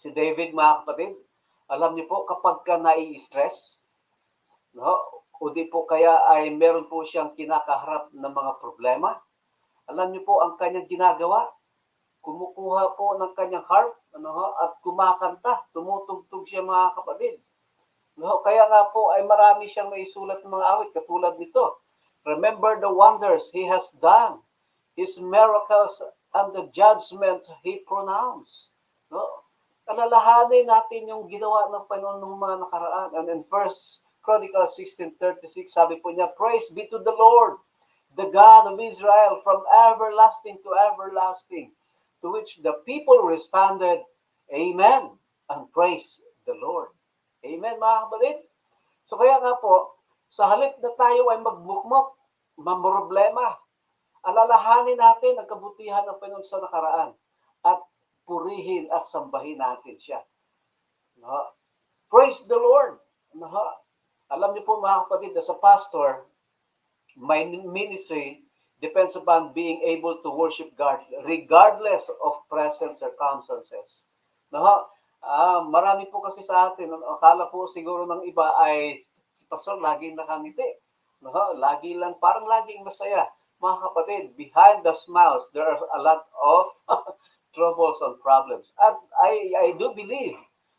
Si David, mga kapatid, alam niyo po, kapag ka nai-stress, no, o di po kaya ay meron po siyang kinakaharap na mga problema, alam niyo po ang kanyang ginagawa, kumukuha po ng kanyang harp, at kumakanta, tumutugtog siya, mga kapatid. No, kaya nga po ay marami siyang naisulat ng mga awit katulad nito. Remember the wonders he has done, his miracles and the judgment he pronounced. No? Alalahanin natin yung ginawa ng Panginoon ng mga nakaraan. And in 1 Chronicles 16:36, sabi po niya, Praise be to the Lord, the God of Israel, from everlasting to everlasting. To which the people responded, Amen, and praise the Lord. Amen, mga kapatid. So kaya nga po, sa halip na tayo ay magbukmok, mamroblema, alalahanin natin ang kabutihan ng Panginoon sa nakaraan at purihin at sambahin natin siya. No? Praise the Lord. No? Alam niyo po, mga kapatid, as a pastor, my ministry depends upon being able to worship God regardless of present circumstances. No? Marami po kasi sa atin, akala po siguro ng iba ay si pastor laging nakangiti. No? Lagi lang, parang laging masaya. Mga kapatid, behind the smiles, there are a lot of troubles and problems. At I do believe,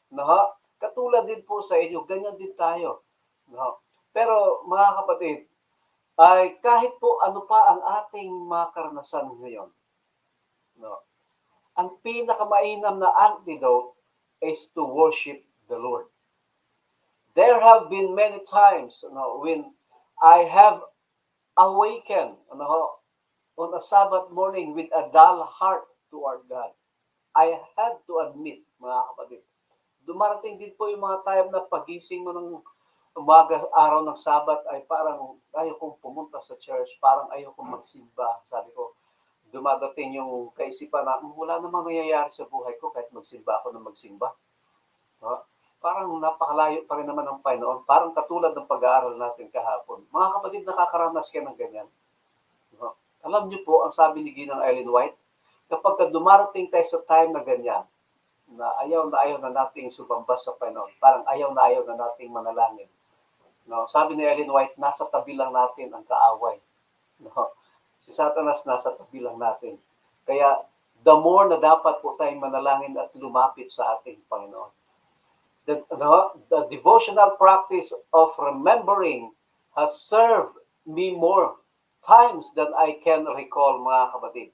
no? Katulad din po sa inyo, ganyan din tayo. No? Pero mga kapatid, ay kahit po ano pa ang ating mga karanasan ngayon, no? Ang pinakamainam na antidote is to worship the Lord. There have been many times, when I have awakened, on a Sabbath morning with a dull heart toward God. I had to admit, mga kapatid, dumarating din po yung mga time na pagising mo ng umaga, araw ng Sabat ay parang ayaw kong pumunta sa church, parang ayaw kong magsimba. Sabi ko, dumadating yung kaisipan na wala namang nangyayari sa buhay ko kahit magsimba ako na magsimba. No? Parang napakalayo pa rin naman ng Panginoon. Parang katulad ng pag-aaral natin kahapon. Mga kapatid, nakakaranas kayo ng ganyan. No? Alam niyo po, ang sabi ni Ginang Ellen White, kapag dumarating tayo sa time na ganyan, na ayaw na nating sumambas sa Panginoon, parang ayaw na nating manalangin. No, sabi ni Ellen White, nasa tabi lang natin ang kaaway. No, si Satanas nasa tabi lang natin. Kaya the more na dapat po tayong manalangin at lumapit sa ating Panginoon. The devotional practice of remembering has served me more times than I can recall, mga kapatid.